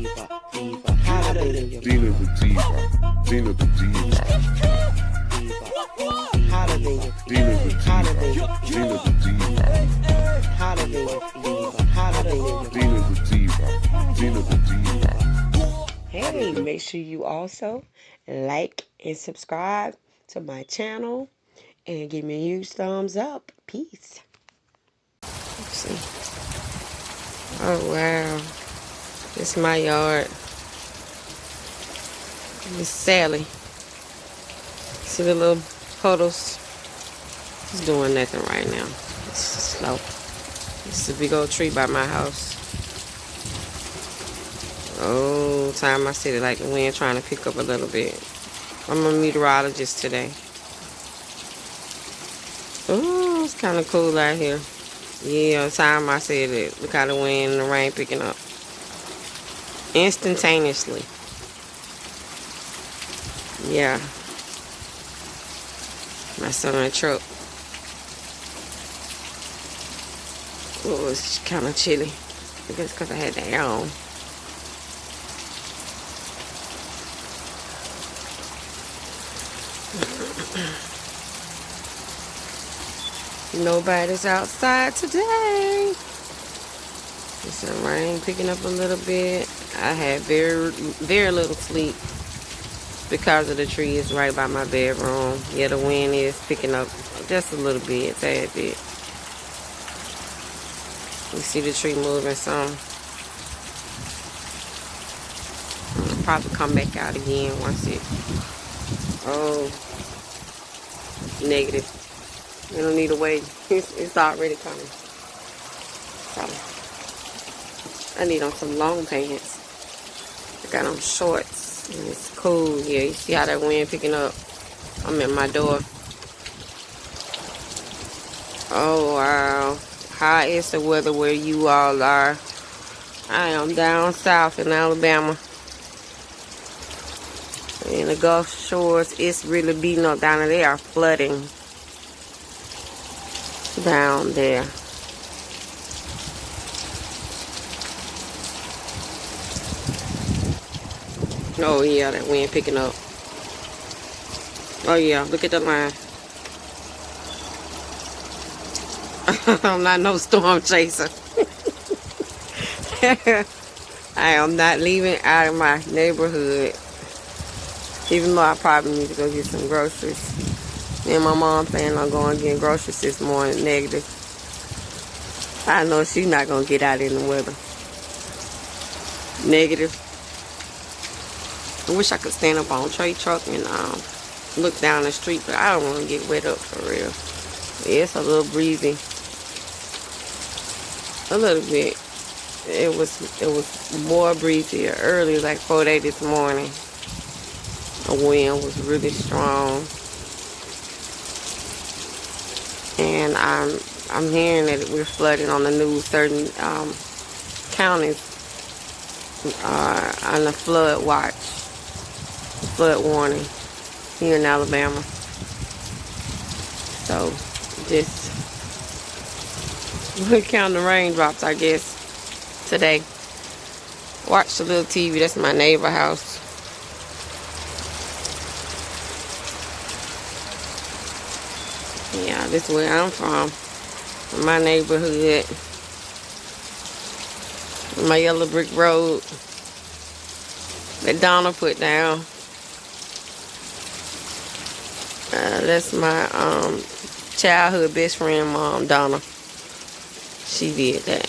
Dina the diva. Dina the diva. Hotter than you. Dina the Hotter than diva. you. Dina the diva. Hotter than you. Hotter than you. Dina the diva. Dina the diva. Hey, make sure you also like and subscribe to my channel and give me a huge thumbs up. Peace. Let's see. Oh, wow. This is my yard. Miss Sally. See the little puddles? She's doing nothing right now. It's slow. This is a big old tree by my house. Oh, time I said it like the wind trying to pick up a little bit. I'm a meteorologist today. Oh, it's kind of cool out here. Yeah, time I said it. Look how the wind and the rain picking up. Instantaneously. Yeah. My son in the truck. Oh, it's kind of chilly. I guess because I had the air on. Nobody's outside today. It's some rain picking up a little bit. I had very little sleep because of the trees right by my bedroom. Yeah, the wind is picking up just a little bit, a tad bit. You see the tree moving some. I'll probably come back out again once it. Oh, negative. You don't need to wait. It's already coming. So, I need on some long pants. I got on shorts. And it's cool. Yeah, you see how that wind picking up? I'm at my door. Oh, wow. How is the weather where you all are? I am down south in Alabama. In the Gulf Shores, it's really beating up down there. They are flooding down there. Oh yeah, that wind picking up. Oh yeah, look at the line. I'm not no storm chaser. I am not leaving out of my neighborhood. Even though I probably need to go get some groceries. Me and my mom planning on going getting groceries this morning, negative. I know she's not going to get out in the weather. Negative. I wish I could stand up on a trade truck and look down the street, but I don't want to get wet up for real. It's a little breezy. A little bit. It was more breezy early, like 4 this morning. The wind was really strong. And I'm hearing that we're flooding on the news. Certain counties on the flood watch, flood warning here in Alabama. So just we'll count the raindrops, I guess, today. Watch the little TV. That's my neighbor house. Yeah, this is where I'm from. My neighborhood. My yellow brick road that Donna put down. That's my childhood best friend, Mom, Donna. She did that.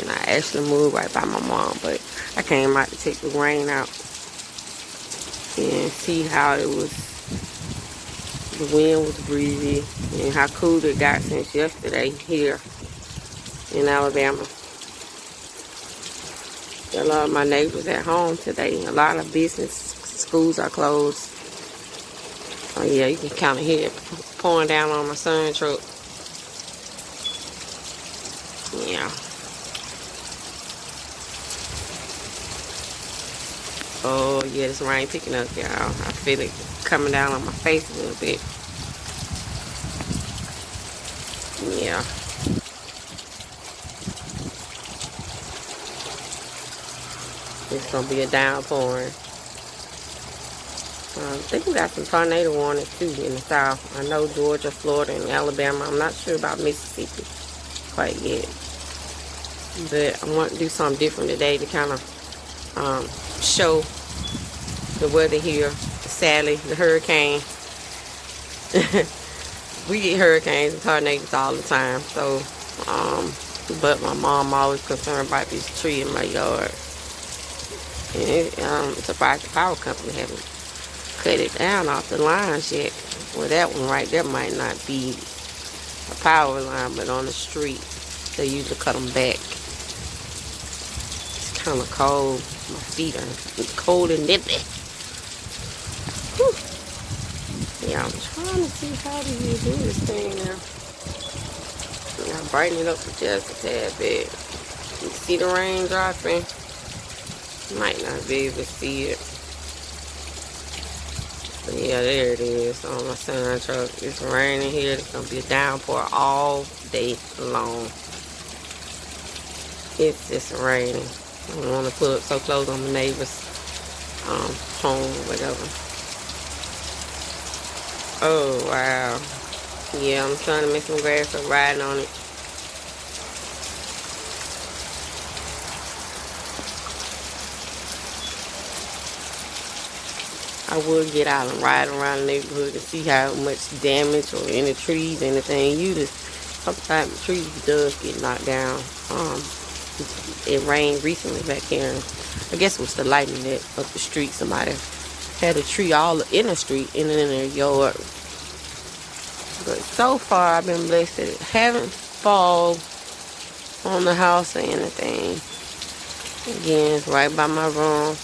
And I actually moved right by my mom, but I came out to take the rain out and see how it was. The wind was breezy and how cool it got since yesterday here in Alabama. A lot of my neighbors at home today. A lot of business, schools are closed. Oh yeah, you can kind of hear it pouring down on my son's truck. Yeah. Oh yeah, this rain picking up, y'all. I feel it coming down on my face a little bit. Yeah. It's gonna be a downpouring. I think we got some tornado warnings too in the south. I know Georgia, Florida, and Alabama. I'm not sure about Mississippi quite yet. But I want to do something different today to kind of show the weather here. Sadly, the hurricane. We get hurricanes and tornadoes all the time. So, but my mom always concerned about this tree in my yard. And I'm surprised the power company haven't cut it down off the lines yet. Well, that one right there might not be a power line, but on the street, they usually cut them back. It's kind of cold. My feet are cold and nippy. Whew. Yeah, I'm trying to see how do you do this thing now. I'll brighten it up for just a tad bit. You see the rain dropping? Might not be able to see it. But yeah, there it is on my sun truck. It's raining here. It's going to be a downpour all day long. It's just raining. I don't want to put up so close on my neighbor's home or whatever. Oh, wow. Yeah, I'm trying to make some grass up riding on it. I would get out and ride around the neighborhood to see how much damage or any trees, anything. Usually, sometimes the trees does get knocked down. It rained recently back here. I guess it was the lightning that up the street. Somebody had a tree all in the street and in their yard. But so far, I've been blessed that it haven't fallen on the house or anything. Again, it's right by my room.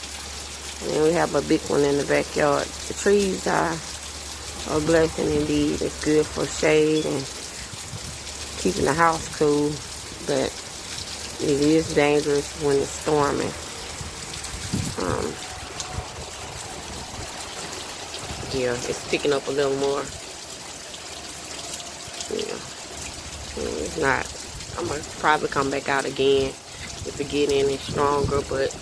And we have a big one in the backyard. The trees are a blessing indeed. It's good for shade and keeping the house cool. But it is dangerous when it's storming. Yeah, it's picking up a little more. Yeah. It's not. I'm going to probably come back out again if it get any stronger, but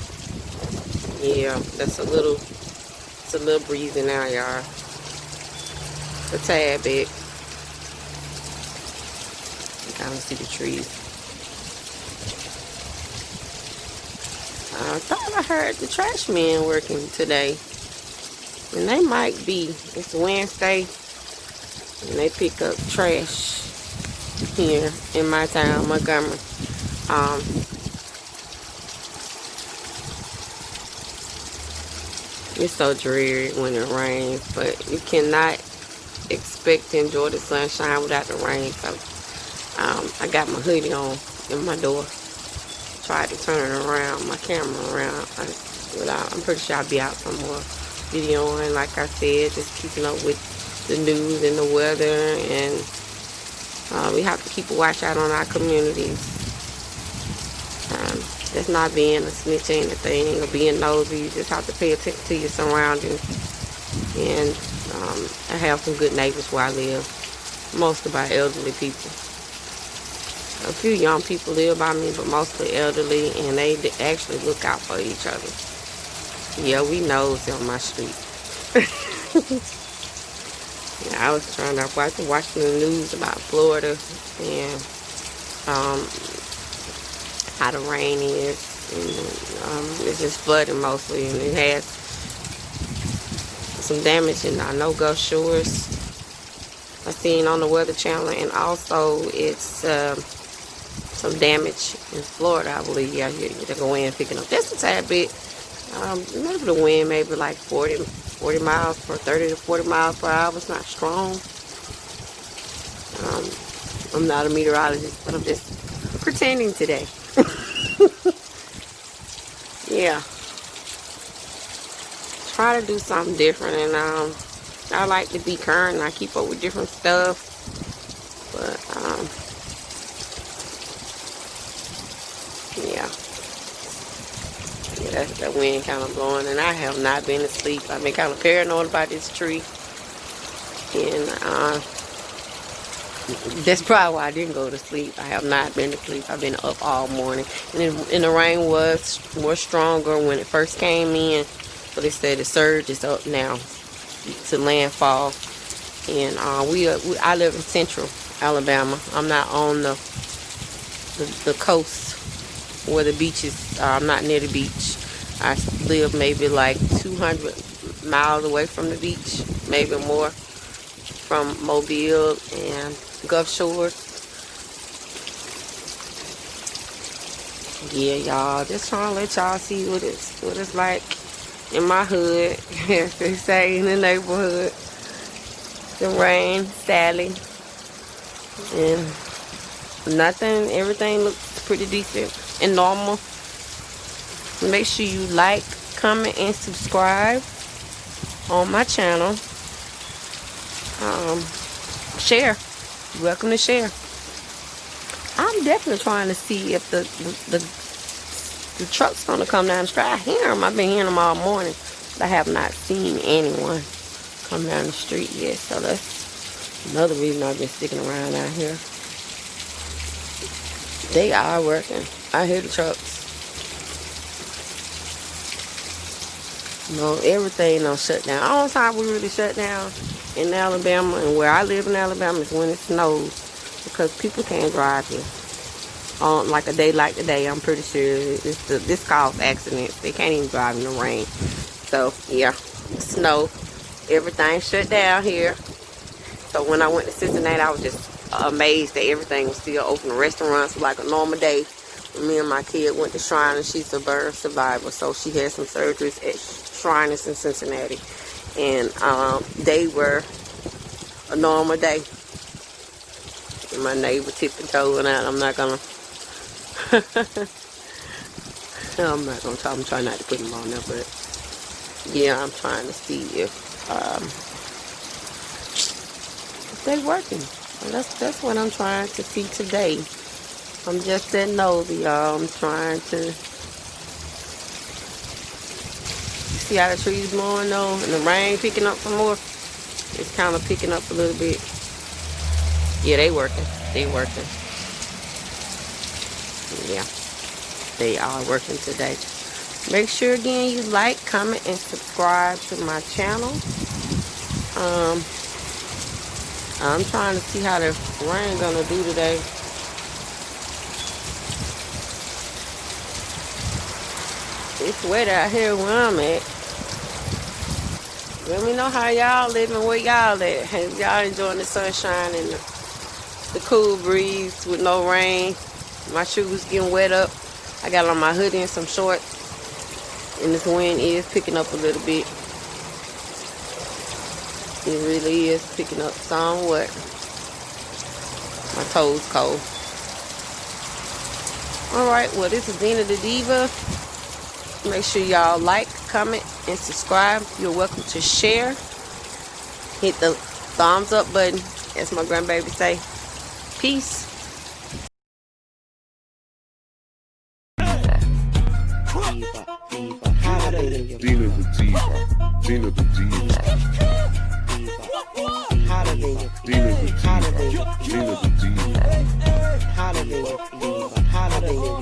yeah, that's it's a little breezy now, y'all. A tad bit. You kind of see the trees. I thought I heard the trash men working today. And they might be. It's Wednesday. And they pick up trash here in my town, Montgomery. It's so dreary when it rains, but you cannot expect to enjoy the sunshine without the rain. So I got my hoodie on in my door. Tried to turn it around, my camera around. I'm pretty sure I'll be out somewhere videoing, like I said, just keeping up with the news and the weather. And we have to keep a watch out on our communities. That's not being a snitch or anything or being nosy. You just have to pay attention to your surroundings. And I have some good neighbors where I live. Most of our elderly people. A few young people live by me, but mostly elderly, and they actually look out for each other. Yeah, we knows on my street. Yeah, I was trying to watch the news about Florida and how the rain is, and it's just flooding mostly, and it has some damage in our no-go shores I seen on the Weather Channel, and also it's some damage in Florida, I believe. Yeah, they're going and picking up just a tad bit. Maybe the wind, maybe like 30 to 40 miles per hour. It's not strong. I'm not a meteorologist, but I'm just pretending today. Yeah. Try to do something different, and I like to be current, and I keep up with different stuff. But yeah, that wind kind of blowing, and I have not been asleep. I've been kind of paranoid about this tree, and That's probably why I didn't go to sleep. I have not been to sleep. I've been up all morning. And the rain was more stronger when it first came in. So they said the surge is up now to landfall. And I live in central Alabama. I'm not on the coast where the beach is. I'm not near the beach. I live maybe like 200 miles away from the beach, maybe more, from Mobile and Gulf Shores. Yeah, y'all, just trying to let y'all see what it's like in my hood, as they say in the neighborhood. The rain, Sally, and nothing. Everything looks pretty decent and normal. Make sure you like, comment, and subscribe on my channel. Share. You're welcome to share. I'm definitely trying to see if the truck's gonna come down the street. I hear them. I've been hearing them all morning, but I have not seen anyone come down the street yet. So that's another reason I've been sticking around out here. They are working. I hear the trucks. No, everything don't shut down. All the time we really shut down in Alabama, and where I live in Alabama is when it snows, because people can't drive here. On like a day like today, I'm pretty sure this causes accidents. They can't even drive in the rain. So yeah, snow, everything shut down here. So when I went to Cincinnati, I was just amazed that everything was still open. The restaurants were like a normal day. Me and my kid went to Shriners. She's a burn survivor, so she had some surgeries at Shriners in Cincinnati, and they were a normal day. And my neighbor tipping toeing out. I'm not gonna talk. I'm trying not to put them on there, but yeah, I'm trying to see if they working. And that's what I'm trying to see today. I'm just that nosy, y'all. I'm trying to see how the trees blowing though, and the rain picking up some more. It's kind of picking up a little bit. Yeah, they working. They working. Yeah, they are working today. Make sure again you like, comment, and subscribe to my channel. I'm trying to see how the rain gonna do today. It's wet out here where I'm at. Let me know how y'all living, where y'all at. Have y'all enjoying the sunshine and the cool breeze with no rain? My shoes getting wet up. I got on my hoodie and some shorts, and this wind is picking up a little bit. It really is picking up somewhat. My toes cold. Alright, well, this is Dina the Diva. Make sure y'all like, comment, and subscribe. You're welcome to share. Hit the thumbs up button, as my grandbaby say. Peace. Dina the Diva. Dina the Diva. Dina the Diva. Dina the Diva.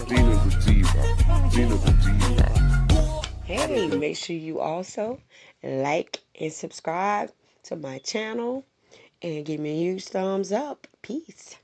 Dina the Diva. Dina the Diva. Hey, make sure you also like and subscribe to my channel and give me a huge thumbs up. Peace.